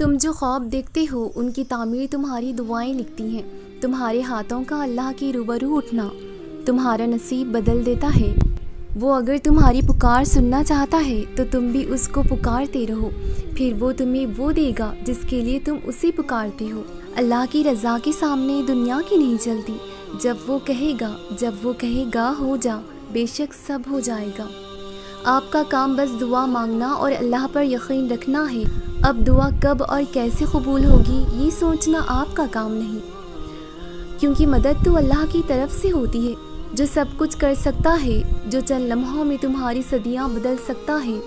تم جو خواب دیکھتے ہو ان کی تعمیر تمہاری دعائیں لکھتی ہیں۔ تمہارے ہاتھوں کا اللہ کی روبرو اٹھنا تمہارا نصیب بدل دیتا ہے۔ وہ اگر تمہاری پکار سننا چاہتا ہے تو تم بھی اس کو پکارتے رہو، پھر وہ تمہیں وہ دے گا جس کے لیے تم اسے پکارتے ہو۔ اللہ کی رضا کے سامنے دنیا کی نہیں چلتی۔ جب وہ کہے گا ہو جا، بے شک سب ہو جائے گا۔ آپ کا کام بس دعا مانگنا اور اللہ پر یقین رکھنا ہے۔ اب دعا کب اور کیسے قبول ہوگی یہ سوچنا آپ کا کام نہیں، کیونکہ مدد تو اللہ کی طرف سے ہوتی ہے، جو سب کچھ کر سکتا ہے، جو چند لمحوں میں تمہاری صدیاں بدل سکتا ہے۔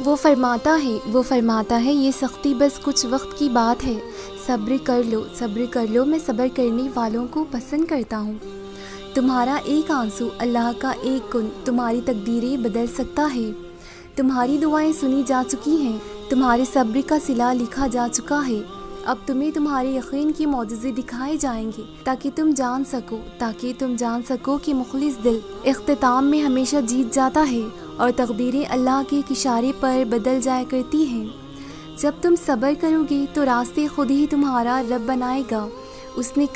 وہ فرماتا ہے یہ سختی بس کچھ وقت کی بات ہے، صبر کر لو، میں صبر کرنے والوں کو پسند کرتا ہوں۔ تمہارا ایک آنسو، اللہ کا ایک کن تمہاری تقدیریں بدل سکتا ہے۔ تمہاری دعائیں سنی جا چکی ہیں، تمہارے صبر کا صلہ لکھا جا چکا ہے۔ اب تمہیں تمہارے یقین کی معجزے دکھائے جائیں گے تاکہ تم جان سکو کہ مخلص دل اختتام میں ہمیشہ جیت جاتا ہے اور تقدیریں اللہ کے اشارے پر بدل جایا کرتی ہیں۔ جب تم صبر کرو گے تو راستے خود ہی تمہارا رب بنائے گا۔ اس نے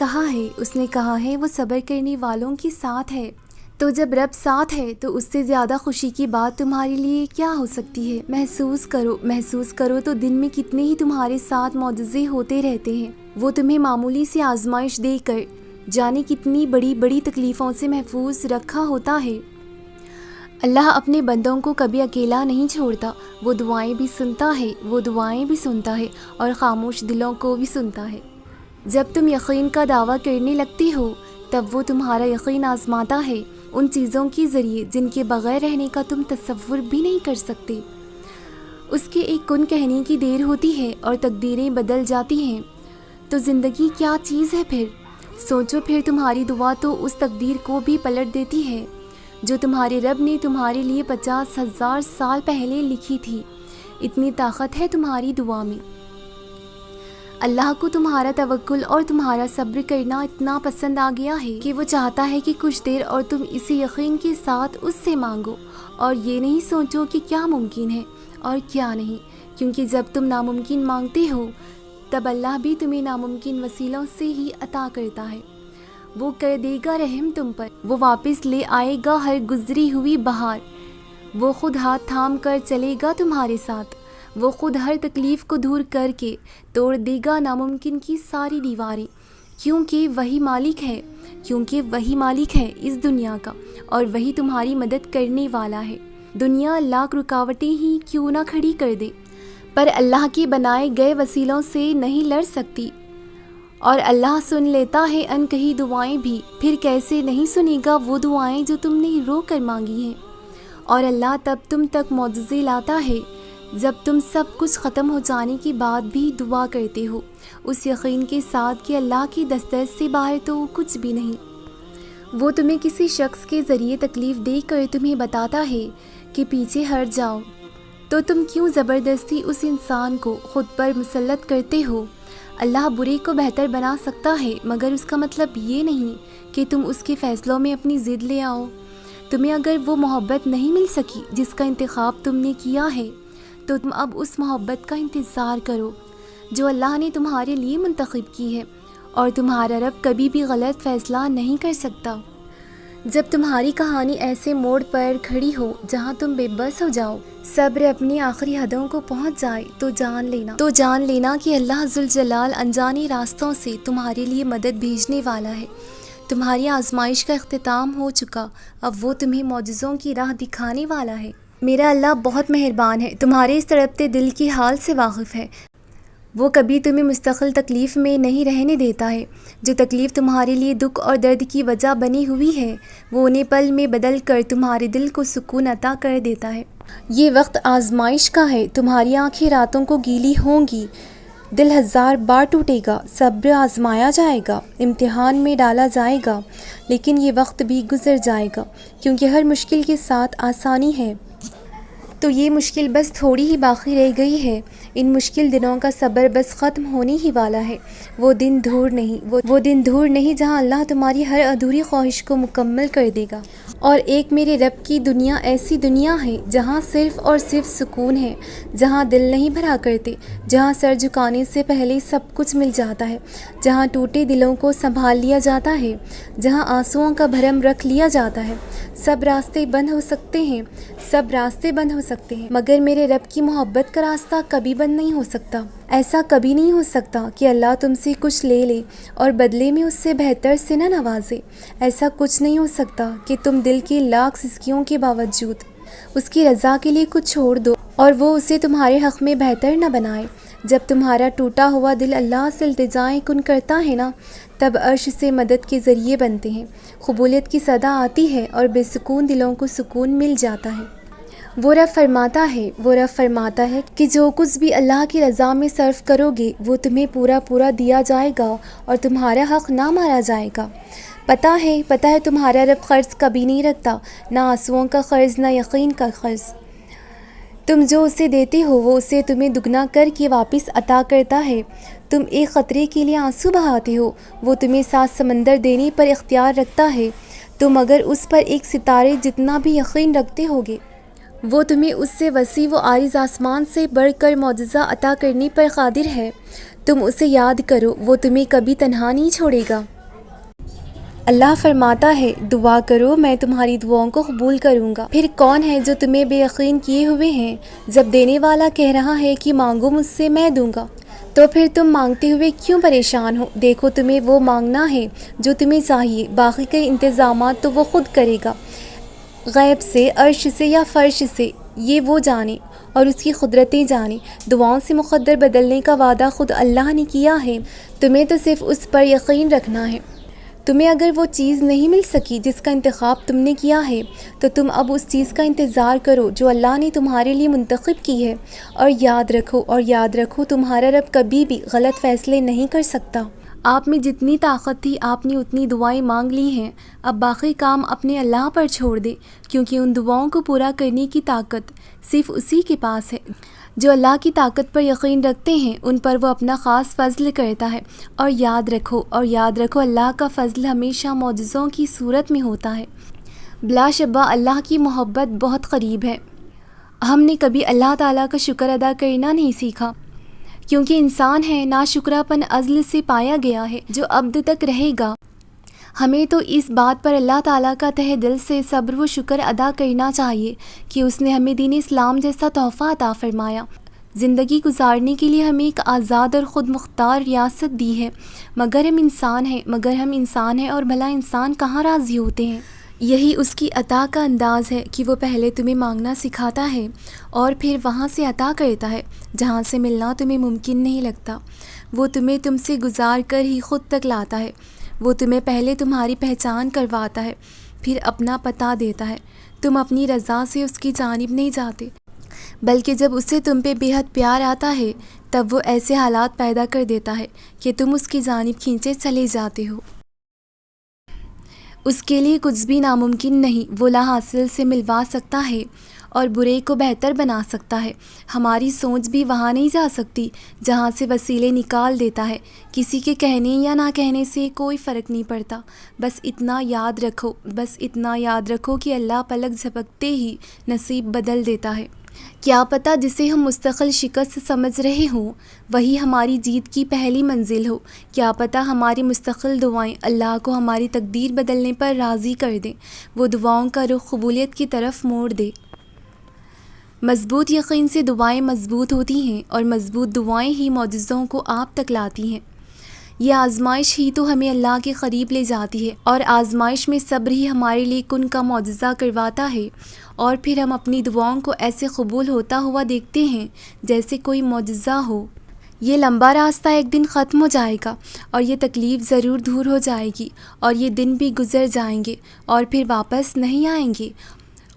کہا ہے وہ صبر کرنے والوں کے ساتھ ہے۔ تو جب رب ساتھ ہے تو اس سے زیادہ خوشی کی بات تمہارے لیے کیا ہو سکتی ہے؟ محسوس کرو تو دن میں کتنے ہی تمہارے ساتھ معجزے ہوتے رہتے ہیں۔ وہ تمہیں معمولی سی آزمائش دے کر جانے کتنی بڑی بڑی تکلیفوں سے محفوظ رکھا ہوتا ہے۔ اللہ اپنے بندوں کو کبھی اکیلا نہیں چھوڑتا، وہ دعائیں بھی سنتا ہے اور خاموش دلوں کو بھی سنتا ہے۔ جب تم یقین کا دعویٰ کرنے لگتے ہو تب وہ تمہارا یقین آزماتا ہے، ان چیزوں کے ذریعے جن کے بغیر رہنے کا تم تصور بھی نہیں کر سکتے۔ اس کے ایک کن کہنے کی دیر ہوتی ہے اور تقدیریں بدل جاتی ہیں۔ تو زندگی کیا چیز ہے پھر؟ سوچو پھر، تمہاری دعا تو اس تقدیر کو بھی پلٹ دیتی ہے جو تمہارے رب نے تمہارے لیے 50,000 سال پہلے لکھی تھی۔ اتنی طاقت ہے تمہاری دعا میں۔ اللہ کو تمہارا توکل اور تمہارا صبر کرنا اتنا پسند آ گیا ہے کہ وہ چاہتا ہے کہ کچھ دیر اور تم اسی یقین کے ساتھ اس سے مانگو اور یہ نہیں سوچو کہ کیا ممکن ہے اور کیا نہیں، کیونکہ جب تم ناممکن مانگتے ہو تب اللہ بھی تمہیں ناممکن وسیلوں سے ہی عطا کرتا ہے۔ وہ کر دے گا رحم تم پر، وہ واپس لے آئے گا ہر گزری ہوئی بہار، وہ خود ہاتھ تھام کر چلے گا تمہارے ساتھ، وہ خود ہر تکلیف کو دور کر کے توڑ دے گا ناممکن کی ساری دیواریں، کیونکہ وہی مالک ہے اس دنیا کا اور وہی تمہاری مدد کرنے والا ہے۔ دنیا لاکھ رکاوٹیں ہی کیوں نہ کھڑی کر دے، پر اللہ کے بنائے گئے وسیلوں سے نہیں لڑ سکتی، اور اللہ سن لیتا ہے انکہی دعائیں بھی۔ پھر کیسے نہیں سنے گا وہ دعائیں جو تم نے رو کر مانگی ہیں؟ اور اللہ تب تم تک معجزے لاتا ہے جب تم سب کچھ ختم ہو جانے کے بعد بھی دعا کرتے ہو، اس یقین کے ساتھ کہ اللہ کی دسترس سے باہر تو کچھ بھی نہیں۔ وہ تمہیں کسی شخص کے ذریعے تکلیف دے کر تمہیں بتاتا ہے کہ پیچھے ہٹ جاؤ، تو تم کیوں زبردستی اس انسان کو خود پر مسلط کرتے ہو؟ اللہ برے کو بہتر بنا سکتا ہے، مگر اس کا مطلب یہ نہیں کہ تم اس کے فیصلوں میں اپنی ضد لے آؤ۔ تمہیں اگر وہ محبت نہیں مل سکی جس کا انتخاب تم نے کیا ہے تو تم اب اس محبت کا انتظار کرو جو اللہ نے تمہارے لیے منتخب کی ہے، اور تمہارا رب کبھی بھی غلط فیصلہ نہیں کر سکتا۔ جب تمہاری کہانی ایسے موڑ پر کھڑی ہو جہاں تم بے بس ہو جاؤ، صبر اپنی آخری حدوں کو پہنچ جائے تو جان لینا کہ اللہ ذوالجلال انجانی راستوں سے تمہارے لیے مدد بھیجنے والا ہے۔ تمہاری آزمائش کا اختتام ہو چکا، اب وہ تمہیں معجزوں کی راہ دکھانے والا ہے۔ میرا اللہ بہت مہربان ہے، تمہارے اس تڑپتے دل کے حال سے واقف ہے۔ وہ کبھی تمہیں مستقل تکلیف میں نہیں رہنے دیتا ہے۔ جو تکلیف تمہارے لیے دکھ اور درد کی وجہ بنی ہوئی ہے وہ انہیں پل میں بدل کر تمہارے دل کو سکون عطا کر دیتا ہے۔ یہ وقت آزمائش کا ہے، تمہاری آنکھیں راتوں کو گیلی ہوں گی، دل 1000 بار ٹوٹے گا، صبر آزمایا جائے گا، امتحان میں ڈالا جائے گا، لیکن یہ وقت بھی گزر جائے گا، کیونکہ ہر مشکل کے ساتھ آسانی ہے۔ تو یہ مشکل بس تھوڑی ہی باقی رہ گئی ہے، ان مشکل دنوں کا صبر بس ختم ہونے ہی والا ہے۔ وہ دن دور نہیں جہاں اللہ تمہاری ہر ادھوری خواہش کو مکمل کر دے گا۔ اور ایک میرے رب کی دنیا ایسی دنیا ہے جہاں صرف اور صرف سکون ہے، جہاں دل نہیں بھرا کرتے، جہاں سر جھکانے سے پہلے سب کچھ مل جاتا ہے، جہاں ٹوٹے دلوں کو سنبھال لیا جاتا ہے، جہاں آنسوؤں کا بھرم رکھ لیا جاتا ہے۔ سب راستے بند ہو سکتے ہیں مگر میرے رب کی محبت کا راستہ کبھی بند نہیں ہو سکتا۔ ایسا کبھی نہیں ہو سکتا کہ اللہ تم سے کچھ لے لے اور بدلے میں اس سے بہتر سے نہ نوازے۔ ایسا کچھ نہیں ہو سکتا کہ تم دل کی لاکھ سستیوں کے باوجود اس کی رضا کے لیے کچھ چھوڑ دو اور وہ اسے تمہارے حق میں بہتر نہ بنائے۔ جب تمہارا ٹوٹا ہوا دل اللہ سے التجائیں کن کرتا ہے نا، تب عرش سے مدد کے ذریعے بنتے ہیں، قبولیت کی صدا آتی ہے اور بے سکون دلوں کو سکون مل جاتا ہے۔ وہ رب فرماتا ہے کہ جو کچھ بھی اللہ کی رضا میں صرف کرو گے وہ تمہیں پورا دیا جائے گا اور تمہارا حق نہ مارا جائے گا۔ پتہ ہے تمہارا رب قرض کبھی نہیں رکھتا، نہ آنسوؤں کا قرض، نہ یقین کا قرض۔ تم جو اسے دیتے ہو وہ اسے تمہیں دگنا کر کے واپس عطا کرتا ہے۔ تم ایک قطرے کے لیے آنسو بہاتے ہو، وہ تمہیں 7 سمندر دینے پر اختیار رکھتا ہے۔ تم اگر اس پر ایک ستارے جتنا بھی یقین رکھتے ہوگے، وہ تمہیں اس سے وسیع و عریض آسمان سے بڑھ کر معجزہ عطا کرنے پر قادر ہے۔ تم اسے یاد کرو، وہ تمہیں کبھی تنہا نہیں چھوڑے گا۔ اللہ فرماتا ہے، دعا کرو میں تمہاری دعاؤں کو قبول کروں گا۔ پھر کون ہے جو تمہیں بے یقین کیے ہوئے ہیں جب دینے والا کہہ رہا ہے کہ مانگو مجھ سے میں دوں گا؟ تو پھر تم مانگتے ہوئے کیوں پریشان ہو؟ دیکھو تمہیں وہ مانگنا ہے جو تمہیں چاہیے، باقی کے انتظامات تو وہ خود کرے گا، غیب سے، عرش سے یا فرش سے، یہ وہ جانے اور اس کی قدرتیں جانے۔ دعاؤں سے مقدر بدلنے کا وعدہ خود اللہ نے کیا ہے، تمہیں تو صرف اس پر یقین رکھنا ہے۔ تمہیں اگر وہ چیز نہیں مل سکی جس کا انتخاب تم نے کیا ہے تو تم اب اس چیز کا انتظار کرو جو اللہ نے تمہارے لیے منتخب کی ہے، اور یاد رکھو تمہارا رب کبھی بھی غلط فیصلے نہیں کر سکتا۔ آپ میں جتنی طاقت تھی آپ نے اتنی دعائیں مانگ لی ہیں، اب باقی کام اپنے اللہ پر چھوڑ دے، کیونکہ ان دعاؤں کو پورا کرنے کی طاقت صرف اسی کے پاس ہے۔ جو اللہ کی طاقت پر یقین رکھتے ہیں ان پر وہ اپنا خاص فضل کرتا ہے، اور یاد رکھو اللہ کا فضل ہمیشہ معجزوں کی صورت میں ہوتا ہے۔ بلا شبہ اللہ کی محبت بہت قریب ہے۔ ہم نے کبھی اللہ تعالیٰ کا شکر ادا کرنا نہیں سیکھا، کیونکہ انسان ہے ناشکرا پن ازل سے پایا گیا ہے جو ابد تک رہے گا۔ ہمیں تو اس بات پر اللہ تعالیٰ کا تہ دل سے صبر و شکر ادا کرنا چاہیے کہ اس نے ہمیں دین اسلام جیسا تحفہ عطا فرمایا، زندگی گزارنے کے لیے ہمیں ایک آزاد اور خود مختار ریاست دی ہے، مگر ہم انسان ہیں اور بھلا انسان کہاں راضی ہوتے ہیں۔ یہی اس کی عطا کا انداز ہے کہ وہ پہلے تمہیں مانگنا سکھاتا ہے اور پھر وہاں سے عطا کرتا ہے جہاں سے ملنا تمہیں ممکن نہیں لگتا۔ وہ تمہیں تم سے گزار کر ہی خود تک لاتا ہے۔ وہ تمہیں پہلے تمہاری پہچان کرواتا ہے، پھر اپنا پتہ دیتا ہے۔ تم اپنی رضا سے اس کی جانب نہیں جاتے، بلکہ جب اسے تم پہ بے حد پیار آتا ہے تب وہ ایسے حالات پیدا کر دیتا ہے کہ تم اس کی جانب کھینچے چلے جاتے ہو۔ اس کے لیے کچھ بھی ناممکن نہیں، وہ لا حاصل سے ملوا سکتا ہے اور برے کو بہتر بنا سکتا ہے۔ ہماری سوچ بھی وہاں نہیں جا سکتی جہاں سے وسیلے نکال دیتا ہے۔ کسی کے کہنے یا نہ کہنے سے کوئی فرق نہیں پڑتا، بس اتنا یاد رکھو کہ اللہ پلک جھپکتے ہی نصیب بدل دیتا ہے۔ کیا پتہ جسے ہم مستقل شکست سمجھ رہے ہوں وہی ہماری جیت کی پہلی منزل ہو۔ کیا پتہ ہماری مستقل دعائیں اللہ کو ہماری تقدیر بدلنے پر راضی کر دیں، وہ دعاؤں کا رخ قبولیت کی طرف موڑ دے۔ مضبوط یقین سے دعائیں مضبوط ہوتی ہیں اور مضبوط دعائیں ہی معجزوں کو آپ تک لاتی ہیں۔ یہ آزمائش ہی تو ہمیں اللہ کے قریب لے جاتی ہے، اور آزمائش میں صبر ہی ہمارے لیے کن کا معجزہ کرواتا ہے، اور پھر ہم اپنی دعاؤں کو ایسے قبول ہوتا ہوا دیکھتے ہیں جیسے کوئی معجزہ ہو۔ یہ لمبا راستہ ایک دن ختم ہو جائے گا اور یہ تکلیف ضرور دور ہو جائے گی، اور یہ دن بھی گزر جائیں گے اور پھر واپس نہیں آئیں گے،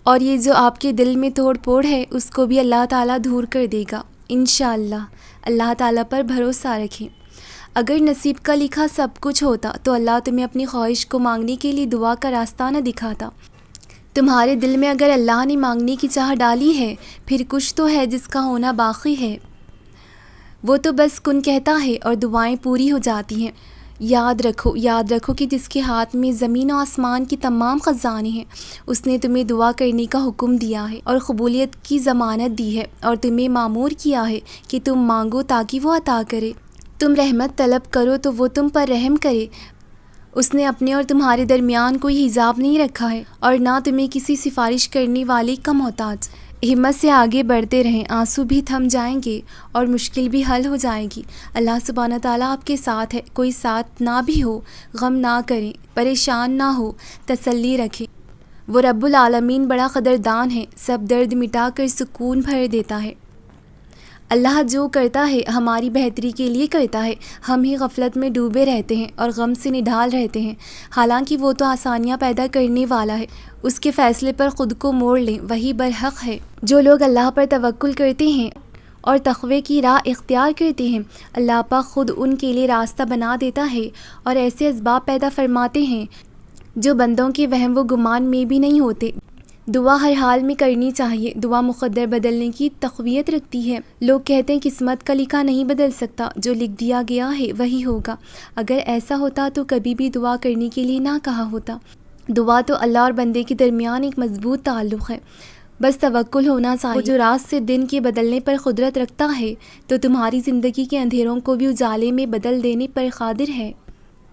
اور یہ جو آپ کے دل میں توڑ پھوڑ ہے اس کو بھی اللہ تعالیٰ دور کر دے گا انشاءاللہ۔ اللہ تعالیٰ پر بھروسہ رکھیں۔ اگر نصیب کا لکھا سب کچھ ہوتا تو اللہ تمہیں اپنی خواہش کو مانگنے کے لیے دعا کا راستہ نہ دکھاتا۔ تمہارے دل میں اگر اللہ نے مانگنے کی چاہ ڈالی ہے پھر کچھ تو ہے جس کا ہونا باقی ہے۔ وہ تو بس کن کہتا ہے اور دعائیں پوری ہو جاتی ہیں۔ یاد رکھو کہ جس کے ہاتھ میں زمین و آسمان کی تمام خزانے ہیں، اس نے تمہیں دعا کرنے کا حکم دیا ہے اور قبولیت کی ضمانت دی ہے، اور تمہیں مامور کیا ہے کہ تم مانگو تاکہ وہ عطا کرے، تم رحمت طلب کرو تو وہ تم پر رحم کرے۔ اس نے اپنے اور تمہارے درمیان کوئی حجاب نہیں رکھا ہے، اور نہ تمہیں کسی سفارش کرنے والے کا محتاج۔ ہمت سے آگے بڑھتے رہیں، آنسو بھی تھم جائیں گے اور مشکل بھی حل ہو جائے گی۔ اللہ سبحانہ تعالیٰ آپ کے ساتھ ہے، کوئی ساتھ نہ بھی ہو غم نہ کریں، پریشان نہ ہو، تسلی رکھیں۔ وہ رب العالمین بڑا قدردان ہے، سب درد مٹا کر سکون بھر دیتا ہے۔ اللہ جو کرتا ہے ہماری بہتری کے لیے کرتا ہے، ہم ہی غفلت میں ڈوبے رہتے ہیں اور غم سے نڈھال رہتے ہیں، حالانکہ وہ تو آسانیاں پیدا کرنے والا ہے۔ اس کے فیصلے پر خود کو موڑ لیں، وہی برحق ہے۔ جو لوگ اللہ پر توکل کرتے ہیں اور تقوی کی راہ اختیار کرتے ہیں، اللہ پاک خود ان کے لیے راستہ بنا دیتا ہے اور ایسے اسباب پیدا فرماتے ہیں جو بندوں کے وہم و گمان میں بھی نہیں ہوتے۔ دعا ہر حال میں کرنی چاہیے، دعا مقدر بدلنے کی تقویت رکھتی ہے۔ لوگ کہتے ہیں قسمت کا لکھا نہیں بدل سکتا، جو لکھ دیا گیا ہے وہی ہوگا۔ اگر ایسا ہوتا تو کبھی بھی دعا کرنے کے لیے نہ کہا ہوتا۔ دعا تو اللہ اور بندے کے درمیان ایک مضبوط تعلق ہے، بس توکل ہونا چاہیے۔ وہ جو رات سے دن کے بدلنے پر قدرت رکھتا ہے تو تمہاری زندگی کے اندھیروں کو بھی اجالے میں بدل دینے پر قادر ہے۔